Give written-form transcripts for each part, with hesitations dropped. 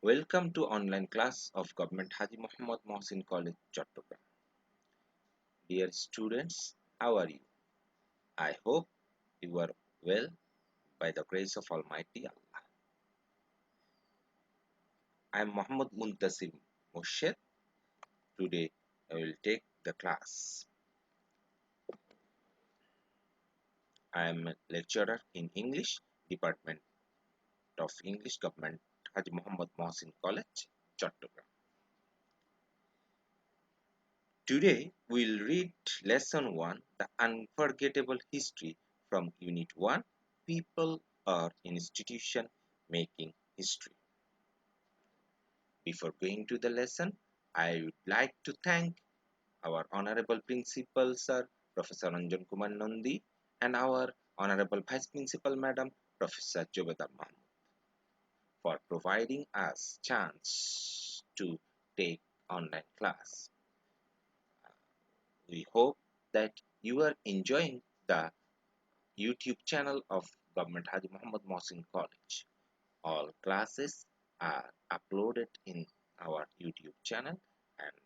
Welcome to online class of Government Haji Muhammad Mohsin College, Chattogram. Dear students, how are you? I hope you are well by the grace of Almighty Allah. I am Muhammad Muntasir Murshid. Today I will take the class. I am a lecturer in English, Department of English, Government Haji Muhammad Mohsin College, Chattogram. Today we'll read Lesson 1, The Unforgettable History from Unit 1, People or Institution Making History. Before going to the lesson, I would like to thank our Honorable Principal Sir, Professor Ranjan Kumar Nandi, and our Honorable Vice Principal Madam, Professor Jobeda Mahmood, for providing us chance to take online class. We hope that you are enjoying the YouTube channel of Government Haji Muhammad Mohsin College. All classes are uploaded in our YouTube channel, and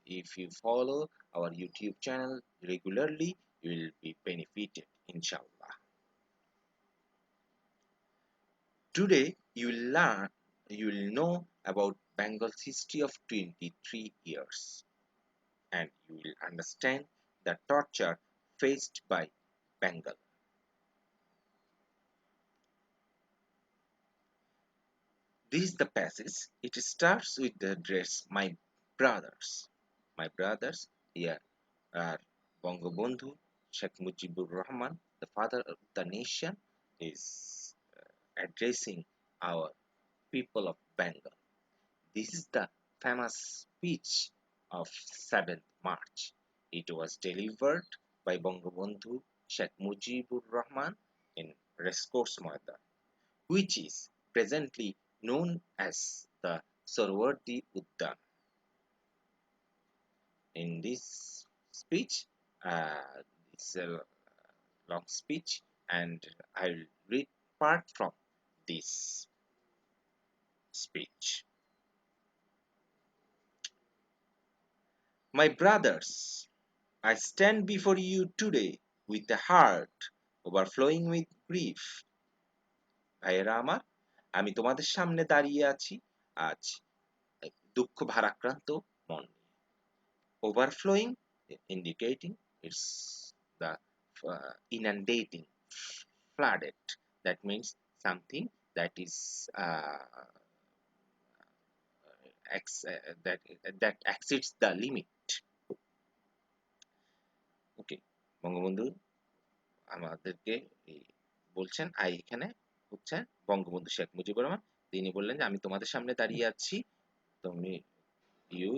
if you follow our YouTube channel regularly, you will be benefited, inshallah. Today you will know about Bengal's history of 23 years, and you will understand the torture faced by Bengal. This is the passage. It starts with the address, my brothers. My brothers here are Bangabandhu Sheikh Mujibur Rahman, the father of the nation, is addressing our people of Bengal. This is the famous speech of 7th March. It was delivered by Bangabandhu Sheikh Mujibur Rahman in Racecourse Maidan, which is presently known as the Sorwardi Uddan. In this speech, it's a long speech, and I'll read part from this speech. My brothers, I stand before you today with a heart overflowing with grief. ভাইয়েরা আমার, আমি তোমাদের সামনে দাঁড়িয়ে আছি আজ দুঃখ ভারাক্রান্ত মন নিয়ে। Overflowing, indicating it's the inundating, flooded. That means something that is that exceeds the limit. ওকে, বঙ্গবন্ধু আমাদেরকে বলছেন, এখানে হচ্ছেন বঙ্গবন্ধু শেখ মুজিবুর রহমান। তিনি বললেন যে আমি তোমাদের সামনে দাঁড়িয়ে আছি, তুমি ইউ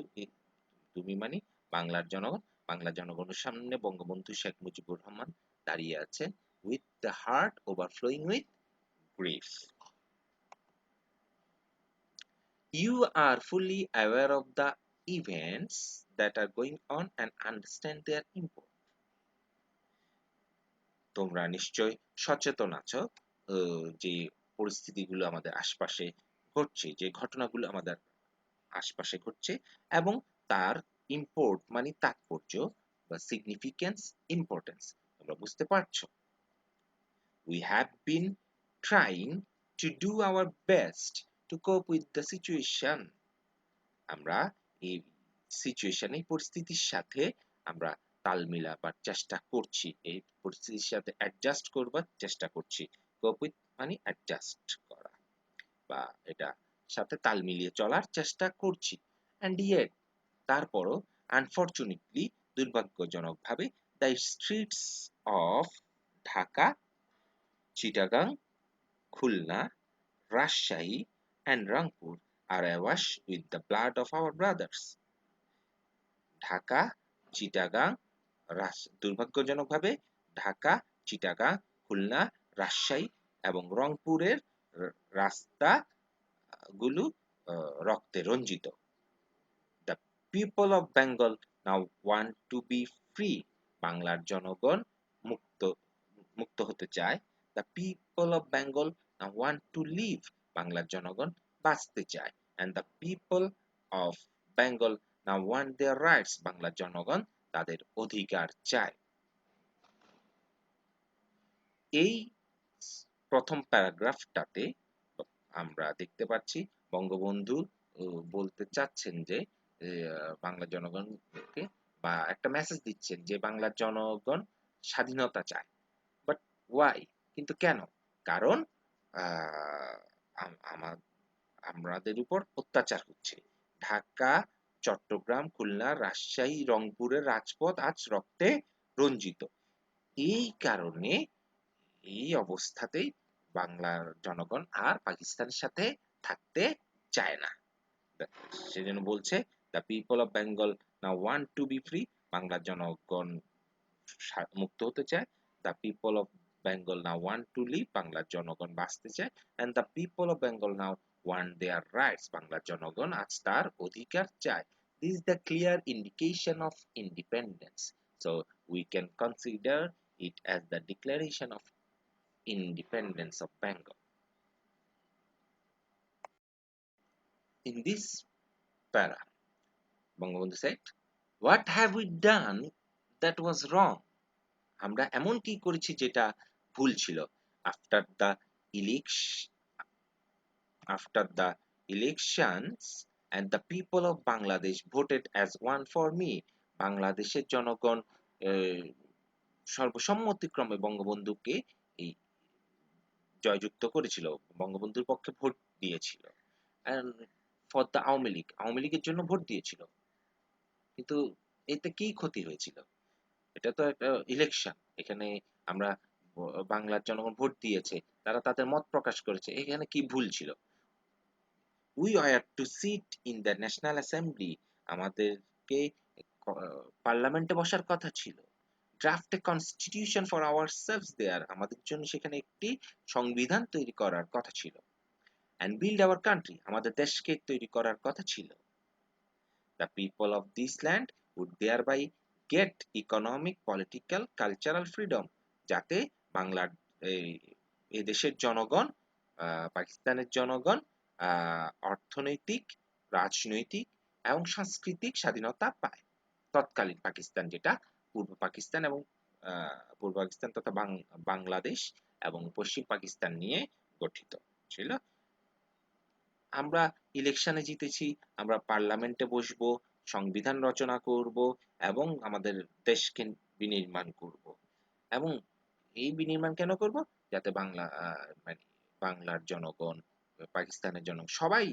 তুমি মানে বাংলার জনগণ, বাংলার জনগণের সামনে বঙ্গবন্ধু শেখ মুজিবুর রহমান দাঁড়িয়ে আছেন with the heart overflowing with grief. You are fully aware of the events that are going on and understand their import. তোমরা নিশ্চয় সচেতন আছো যে পরিস্থিতিগুলো আমাদের আশপাশে ঘটছে, যে ঘটনাগুলো আমাদের আশপাশে ঘটছে এবং তার ইম্পোর্ট মানে তাৎপর্য বা সিগনিফিকেন্স, ইম্পর্টেন্স তোমরা বুঝতে পারছো। We have been trying to do our best to cope with the situation. আমরা এই সিচুয়েশন, এই পরিস্থিতির সাথে আমরা তাল মিলাবার চেষ্টা করছি, এই পরিস্থিতির সাথে অ্যাডজাস্ট করবার চেষ্টা করছি। কোপ উইথ মানে অ্যাডজাস্ট করা বা এটা সাথে তাল মিলিয়ে চলার চেষ্টা করছি। অ্যান্ড ইয়েট, তারপরও আনফরচুনেটলি, দুর্ভাগ্যজনকভাবে, the streets of Dhaka, Chittagong, Khulna, Rajshahi and Rangpur are awash with the blood of our brothers. Dhaka, Chittagong, দুর্ভাগ্যজনকভাবে ঢাকা, চিটাগাং, খুলনা, রাজশাহী এবং রংপুরের রাস্তাগুলো রক্তে রঞ্জিত। The people of Bengal now want to be free. বাংলার জনগণ মুক্ত হতে চায়। The people of Bengal now want to live. বাংলার জনগণ বাঁচতে চায়। and the people of Bengal now want their rights. বাংলার জনগণ তাদের অধিকার চায়। এই প্রথম প্যারাগ্রাফটাতে আমরা দেখতে পাচ্ছি বঙ্গবন্ধু বলতে চাচ্ছেন যে বাংলার জনগণকে বা একটা মেসেজ দিচ্ছেন যে বাংলার জনগণ স্বাধীনতা চায়। But why? কিন্তু কেন? কারণ আমাদের উপর অত্যাচার হচ্ছে। ঢাকা, চট্টগ্রাম, খুলনা, রাজশাহী, রংপুরের রাজপথ আজ রক্তে রঞ্জিত। এই কারণে এই অবস্থাতেই বাংলার জনগণ আর পাকিস্তানের সাথে থাকতে চায় না। সেজন্য বলছে the people of Bengal now want to be free. বাংলার জনগণ মুক্ত হতে চায়। The people of Bengal now want to live. বাংলার জনগণ বাঁচতে চায়। And the people of Bengal now want their rights. বাংলার জনগণ আজ তার অধিকার চায়। This is the clear indication of independence. So we can consider it as the declaration of independence of Bengal. In this para, Bangabandhu said, "What have we done that was wrong?" আমরা এমন কি করেছি যেটা ভুল ছিল? After the election, after the elections, and the people of Bangladesh voted as one for me. বাংলাদেশের জনগণ সর্বসম্মতিক্রমে বঙ্গবন্ধুকে এই জয়যুক্ত করেছিল, বঙ্গবন্ধুর পক্ষে ভোট দিয়েছিল। And for the Awami League, Awami লীগের জন্য ভোট দিয়েছিল। কিন্তু এতে কি ক্ষতি হয়েছিল? এটা তো একটা ইলেকশন। এখানে আমরা বাংলার জনগণ ভোট দিয়েছে, তারা তাদের মত প্রকাশ করেছে। এখানে কি ভুল ছিল? We were to sit in the National Assembly. আমাদেরকে পার্লামেন্টে বসার কথা ছিল। Draft a constitution for ourselves there. আমাদের জন্য সেখানে একটি সংবিধান তৈরি করার কথা ছিল। And build our country. আমাদের দেশকে তৈরি করার কথা ছিল। The people of this land would thereby get economic, political, cultural freedom. যাতে বাংলার এই দেশের জনগণ, পাকিস্তানের জনগণ অর্থনৈতিক, রাজনৈতিক এবং সাংস্কৃতিক স্বাধীনতা পায়। তৎকালীন পাকিস্তান, যেটা পূর্ব পাকিস্তান এবং পূর্ব পাকিস্তান তথা বাংলাদেশ এবং পশ্চিম পাকিস্তান নিয়ে গঠিত ছিল। আমরা ইলেকশনে জিতেছি, আমরা পার্লামেন্টে বসবো, সংবিধান রচনা করব এবং আমাদের দেশকে বিনির্মাণ করব। এবং এই বিনির্মাণ কেন করব? যাতে মানে বাংলার জনগণ, পাকিস্তানের জনগণ সবাই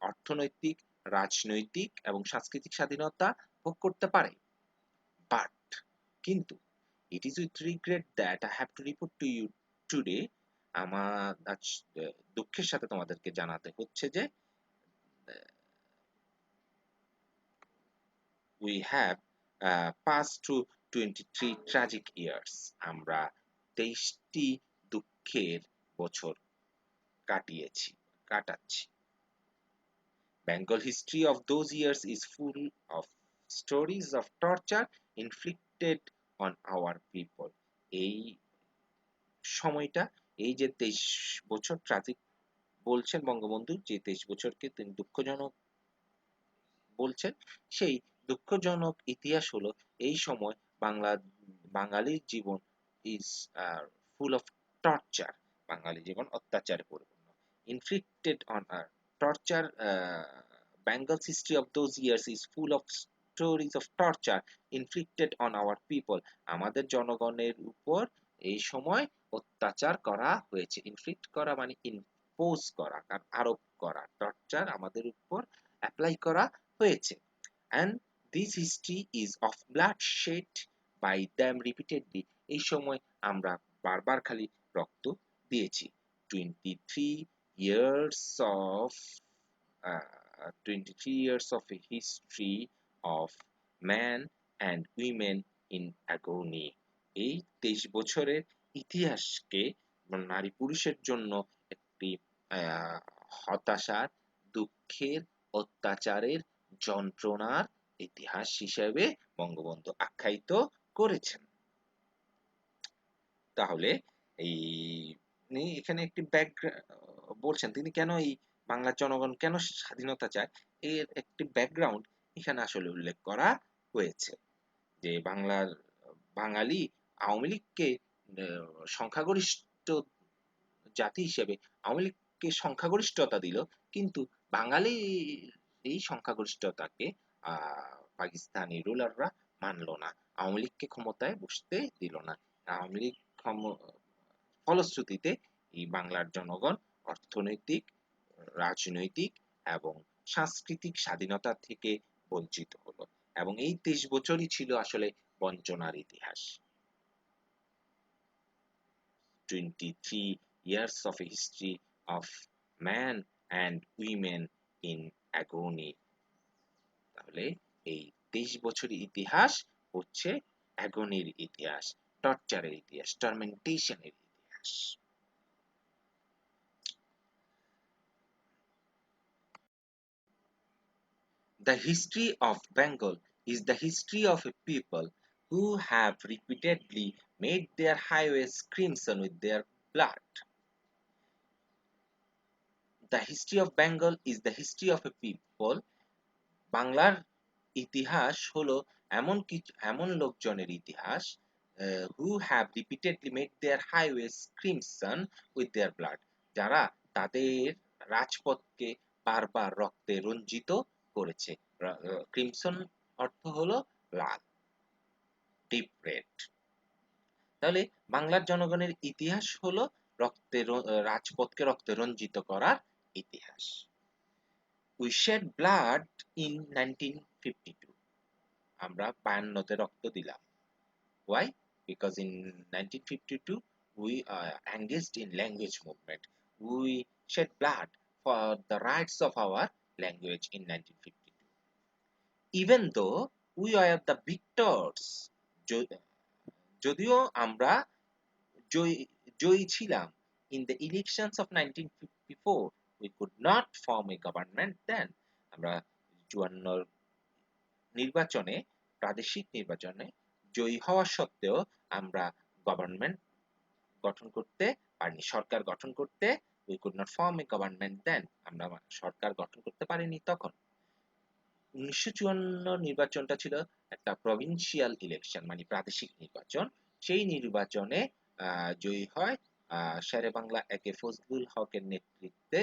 অর্থনৈতিক, রাজনৈতিক এবং সাংস্কৃতিক স্বাধীনতা ভোগ করতে পারে। বাট কিন্তু it is with regret that I have to report to you today, আমার আজ দুঃখের সাথে তোমাদেরকে জানাতে হচ্ছে যে we have passed through 23 tragic years. আমরা 23টি দুঃখের বছর কাটাচ্ছি। Bengal history of those years is full of stories of torture inflicted on our people. এই সময়টা, এই যে 23 বছর ট্রাজিক বলছেন বঙ্গবন্ধু, যে 23 বছরকে তিনি দুঃখজনক বলছেন, সেই দুঃখজনক ইতিহাস হলো এই সময় বাঙালির জীবন ইজ ফুল অফ টর্চার। বাঙালি জীবন অত্যাচারে পরিপূর্ণ। Inflicted on torture, Bengal's history of those years is full of stories of torture inflicted on our people. আমাদের জনগণের উপর এই সময় অত্যাচার করা হয়েছে। ইনফ্লিক্ট করা মানে ইম্পোজ করা, আরোপ করা। টর্চার আমাদের উপর অ্যাপ্লাই করা হয়েছে। And this history is of bloodshed by them repeatedly. এই সময় আমরা বারবার খালি রক্ত দিয়েছি। 23 years of 23 years of a history of man and women in agony. এই 23 বছরের ইতিহাসকে নারী পুরুষের জন্য একটি হতাশার, দুঃখের, অত্যাচারের, যন্ত্রণার ইতিহাস হিসেবে বঙ্গবন্ধু আখ্যায়িত করেছেন। তাহলে এই এখানে একটি বলছেন তিনি কেন এই বাংলার জনগণ কেন স্বাধীনতা চায়, এর একটি ব্যাকগ্রাউন্ড এখানে আসলে উল্লেখ করা হয়েছে। যে বাঙালি আওয়ামী লীগকে সংখ্যাগরিষ্ঠ জাতি হিসেবে আওয়ামী লীগকে সংখ্যাগরিষ্ঠতা দিল, কিন্তু বাঙালি এই সংখ্যাগরিষ্ঠতাকে পাকিস্তানি রুলাররা মানল না, আওয়ামী লীগকে ক্ষমতায় বসতে দিল না। আওয়ামী লীগ ফলশ্রুতিতে এই বাংলার জনগণ অর্থনৈতিক, রাজনৈতিক এবং সাংস্কৃতিক স্বাধীনতা থেকে বঞ্চিত হলো, এবং এই 23 বছরই ছিল আসলে বঞ্চনার ইতিহাস। 23 years of a history of man and women in agony। তাহলে এই 23 বছরের ইতিহাস হচ্ছে অ্যাগনির ইতিহাস, টর্চারের ইতিহাস, টর্মেন্টেশনের ইতিহাস। The history of Bengal is the history of a people who have repeatedly made their highways crimson with their blood. The history of Bengal is the history of a people। বাংলার ইতিহাস হলো এমন লোকজনের ইতিহাস who have repeatedly made their highways crimson with their blood, যারা তাদের রাজপথকে বারবার রক্তে রঞ্জিত করেছে। ক্রিমসন অর্থ হলো লাল, ডিপ রেড। তাহলে বাংলার জনগণের ইতিহাস হলো রাজপথকে রক্তে রঞ্জিত করার ইতিহাস। We shed blood in 1952। আমরা 52 রক্ত দিলাম। Why? Because in 1952 we engaged in language movement. We shed blood for the rights of our language in 1952। Even though we were the victors, যদিও আমরা জয়ী জয়ী ছিলাম in the elections of 1954, we could not form a government then। আমরা 54 নির্বাচনে, প্রাদেশিক নির্বাচনে জয়ী হওয়া সত্ত্বেও আমরা গভর্নমেন্ট গঠন করতে পারিনি, সরকার গঠন করতে we could not form a government then। আমরা সরকার গঠন করতে পারিনি তখন। 1954 নির্বাচনটা ছিল একটা প্রভিন্সিয়াল ইলেকশন, মানে প্রাদেশিক নির্বাচন। সেই নির্বাচনে জয়ী হয় শেরে বাংলা একে ফজলুল হকের নেতৃত্বে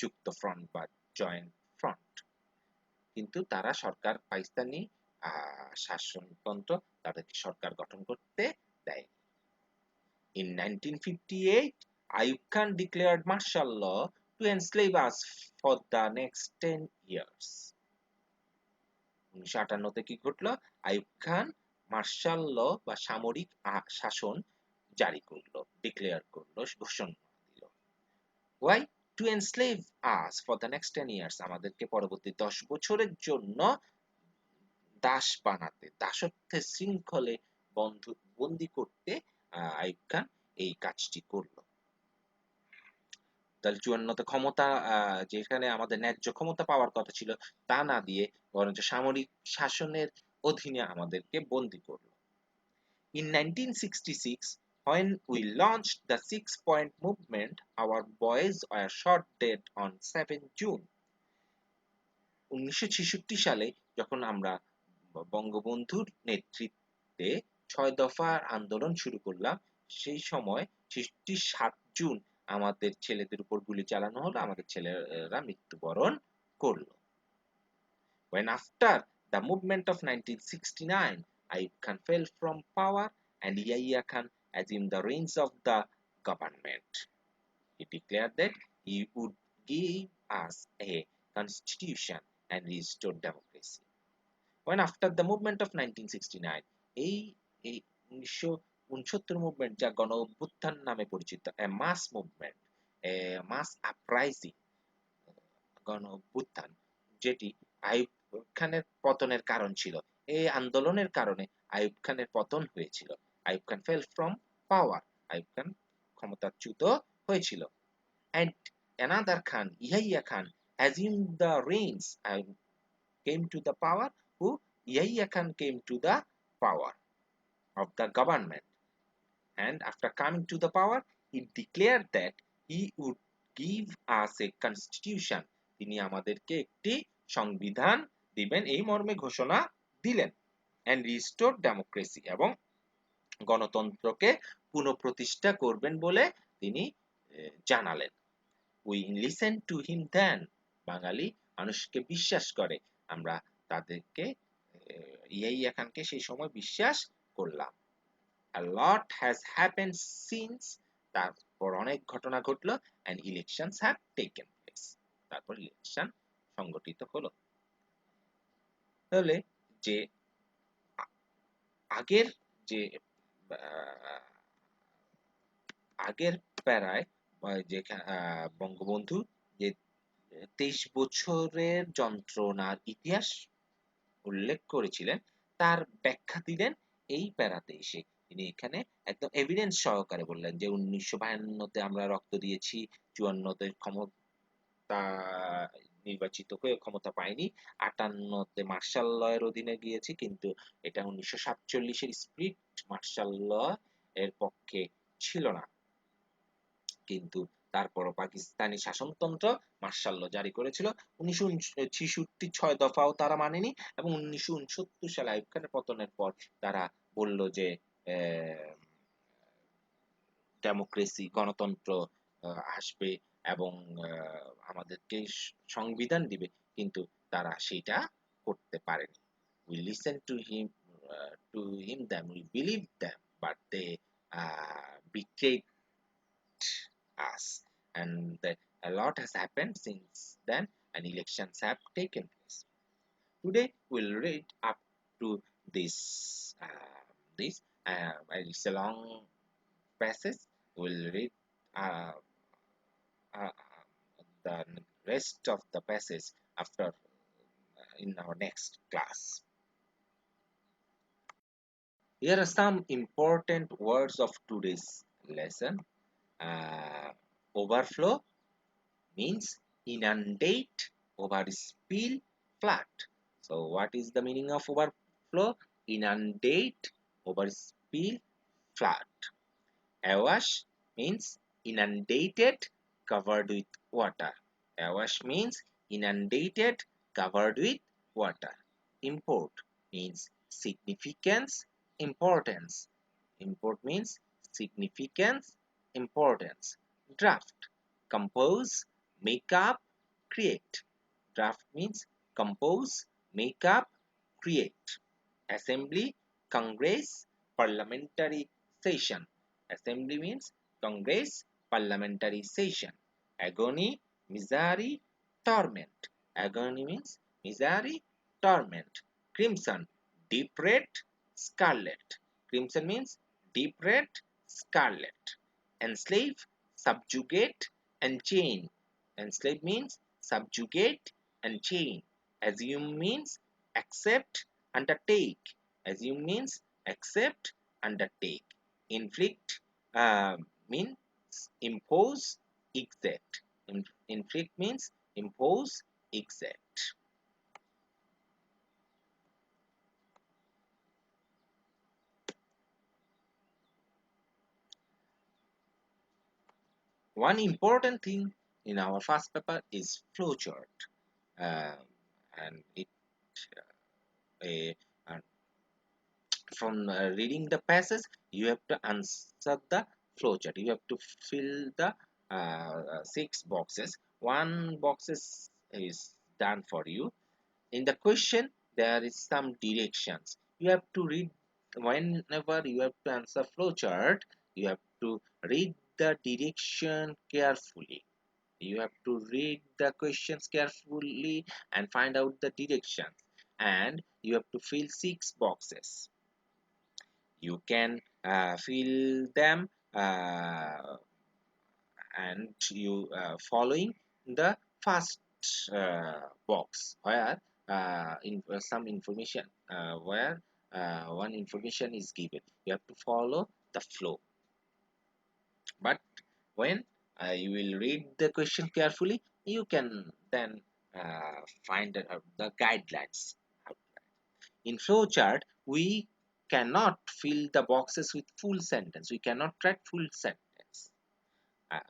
যুক্ত ফ্রন্ট বা জয়েন্ট ফ্রন্ট। কিন্তু তারা সরকার, পাকিস্তানি শাসনতন্ত্র তাদেরকে সরকার গঠন করতে দেয়নি। In 1958, Ayub Khan declared martial law to enslave us for the next 10 years। 1958 কি ঘটলো? আইয়ুব খান মার্শাল ল বা সামরিক শাসন জারি করলো, ডিক্লেয়ার করলো, ঘোষণা দিল। Why? To enslave us for the next 10 years। আমাদেরকে পরবর্তী 10 বছরের জন্য দাস বানাতে, দাসত্বের শৃঙ্খলে বন্দী করতে আইয়ুব খান এই কাজটি করলো। তাহলে 54তে ক্ষমতা, যেখানে আমাদের ন্যায্য ক্ষমতা পাওয়ার কথা ছিল তা না দিয়ে বরঞ্চ সামরিক শাসনের অধীনে আমাদেরকে বন্দী করলো। In 1966, when we launched the 6-point movement, our boys were shot dead on 7 June। 1966 সালে যখন আমরা বঙ্গবন্ধুর নেতৃত্বে 6 দফার আন্দোলন শুরু করলাম, সেই সময় 7 জুন আমাদের ছেলেদের উপর গুলি চালানো হলো, আমাদের ছেলেরা মৃত্যুবরণ করলো। When after the movement of 1969, Ayub Khan fell from power and Yahya Khan assumed the reins of the government, he declared that he would give us a constitution and restore democracy। When after the movement of 1969, এই 1969 movement, যা গণ অভ্যুত্থান নামে পরিচিত, a mass movement, a mass uprising, গণ অভ্যুত্থান, যেটি আইয়ুব খানের পতনের কারণ ছিল। এই আন্দোলনের কারণে আইয়ুব খানের পতন হয়েছিল। Ayub Khan fell from power। Ayub Khan ক্ষমতাচ্যুত হয়েছিল। And another Khan, Yahya Khan, assumed the reins and came to the power, who Yahya Khan came to the power of the government, and after coming to the power he declared that he would give us a constitution, তিনি আমাদেরকে একটি সংবিধান দিবেন এই মর্মে ঘোষণা দিলেন। And restore democracy, এবং গণতন্ত্রকে পুনঃপ্রতিষ্ঠা করবেন বলে তিনি জানালেন। উই লিসেন টু হিম দেন, বাঙালি মানুষকে বিশ্বাস করে, আমরা তাদেরকে ইয়া খানকে সেই সময় বিশ্বাস করলাম। A lot has happened since, তারপর অনেক ঘটনা ঘটলো, and elections have taken place, তারপর ইলেকশন সংগঠিত হলো। তাহলে যে আগের যে আহ, আগের প্যারায় যে বঙ্গবন্ধু যে 23 বছরের যন্ত্রণার ইতিহাস উল্লেখ করেছিলেন, তার ব্যাখ্যা দিলেন এই প্যারাতে এসে। তিনি এখানে একদম এভিডেন্স সহকারে বললেন যে 1952 আমরা রক্ত দিয়েছি, 54 ক্ষমতা নির্বাচিত হয়ে ক্ষমতা পাইনি, 58 মার্শাল ল এর অধীনে গিয়েছি, কিন্তু এটা 1947 স্প্লিট মার্শাল ল এর পক্ষে ছিল না, কিন্তু তারপরও পাকিস্তানি শাসনতন্ত্র মার্শাল ল জারি করেছিল। 1966 6 দফাও তারা মানেনি, এবং 1969 সালে আইয়ুব খানের পতনের পর তারা বলল যে ডেমোক্রেসি, গণতন্ত্র আসবে, এবং আমাদেরকে সংবিধান দিবে, কিন্তু তারা সেটা করতে পারেনি। We listen to him them, we believe them, but they betrayed us, and that a lot has happened since then, and elections have taken place. Today we'll read up to this. It's a long passage. We'll read uh, uh, the rest of the passage after in our next class. Here are some important words of today's lesson. Uh, Overflow means inundate, overspill, flood. So, what is the meaning of overflow? Inundate, overspill, flood. Awash means inundated, covered with water. Awash means inundated, covered with water. Import means significance, importance. Import means significance, importance. Draft, compose, make up, create. Draft means compose, make up, create. Assembly, Congress, parliamentary session. Assembly means Congress, parliamentary session. Agony, misery, torment. Agony means misery, torment. Crimson, deep red, scarlet. Crimson means deep red, scarlet. Enslave, subjugate, and chain. Enslave means subjugate and chain. Assume means accept, undertake. Assume means accept, undertake. Inflict means impose, exact. Inflict means impose, exact. One important thing in our first paper is flowchart, uh, and it a from reading the passage, you have to answer the flowchart. You have to fill the 6 boxes. One boxes is done for you. In the question, there is some directions. You have to read whenever you have to answer flowchart. You have to read the direction carefully. You have to read the questions carefully and find out the directions. And you have to fill 6 boxes. You can fill them and you following the first box where some information where one information is given. You have to follow the flow, but when you will read the question carefully, you can then find the guidelines. In flowchart, we cannot fill the boxes with full sentence. We cannot write full sentence.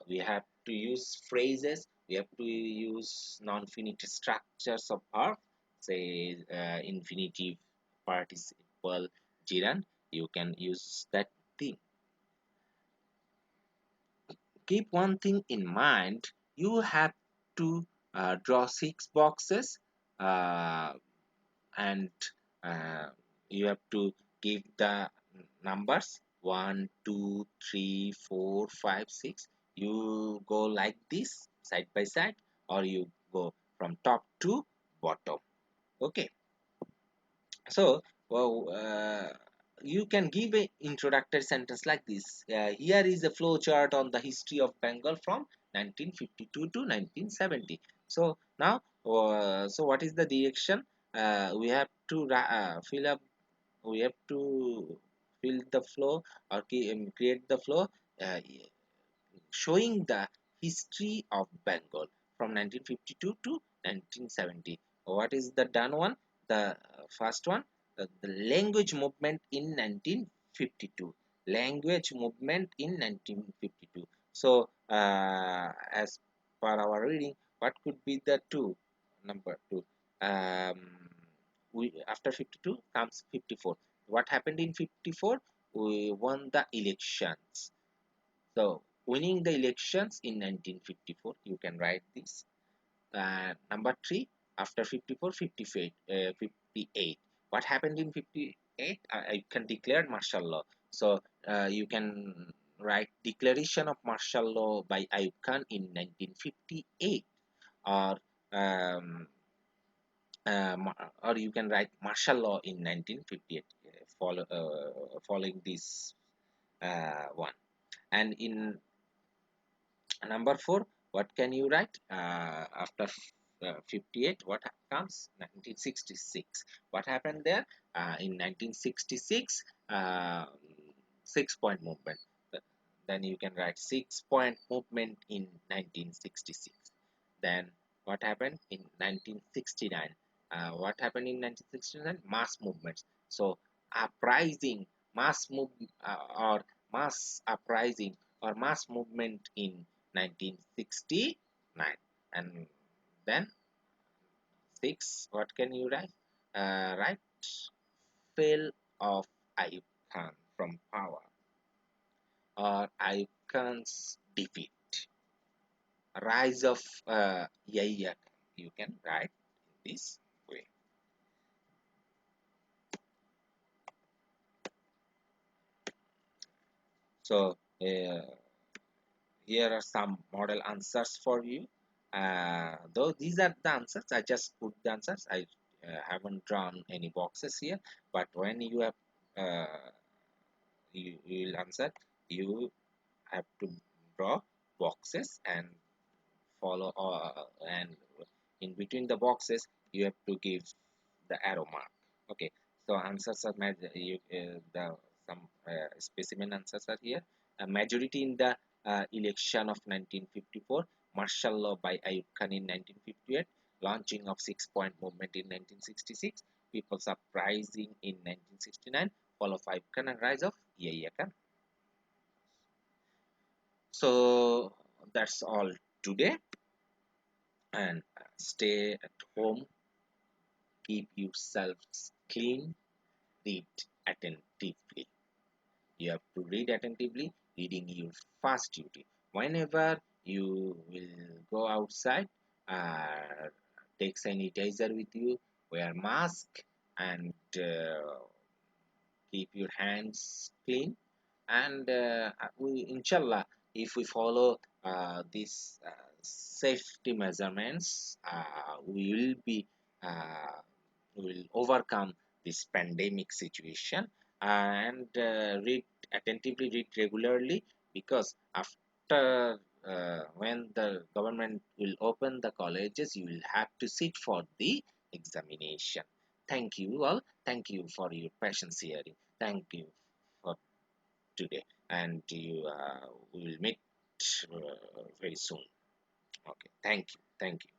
We have to use phrases, we have to use non-finite structures of verb, say infinitive, participle, gerund. You can use that thing. Keep one thing in mind: you have to draw 6 boxes, uh, and uh, you have to give the numbers 1, 2, 3, 4, 5, 6. You go like this side by side, or you go from top to bottom. Okay, so well, you can give a introductory sentence like this. Here is a flow chart on the history of Bengal from 1952 to 1970. So now, so what is the direction? We have to fill up. We have to fill the flow, or create the flow, uh, showing the history of Bengal from 1952 to 1970. What is the done one? The first one, the language movement in 1952. Language movement in 1952. So, as per our reading, what could be the two? Number two. We after 52 comes 54. What happened in 54? We won the elections. So, winning the elections in 1954, you can write this. Number three, after 54, 58, 58. What happened in 58? I can declare martial law. So, you can write Declaration of Martial Law by Ayub Khan in 1958, or um, or you can write martial law in 1958, following this one. And in number four, what can you write after 58? What comes? 1966. What happened there? In 1966, 6 point movement. Then you can write 6 point movement in 1966. Then what happened in 1969? What happened in 1969? Mass movements. So uprising, mass move, or mass uprising or mass movement in 1969. And then six, what can you write? Right, fell of Ayub Khan from power, or Ayub Khan's defeat, rise of Yahya Khan. You can write in this way. So here are some model answers for you. Though these are the answers, I just put the answers. I haven't drawn any boxes here, but when you have you will answer, you have to draw boxes and follow, and in between the boxes you have to give the arrow mark. Okay, so answers are the some specimen answers are here. A majority in the election of 1954, martial law by Ayub Khan in 1958, launching of 6 point movement in 1966, people's uprising in 1969, fall of Ayub Khan and rise of Yahya Khan. So that's all today, and stay at home, keep yourselves clean, read attentively. You have to read attentively, reading your first duty. Whenever you will go outside, uh, take sanitizer with you, wear mask, and keep your hands clean. And we, inshallah, if we follow these safety measurements, uh, we will overcome this pandemic situation. And read attentively, read regularly, because after when the government will open the colleges, you will have to sit for the examination. Thank you all. Thank you for your patience hearing. Thank you for today, and you we will meet very soon. Okay, thank you. Thank you.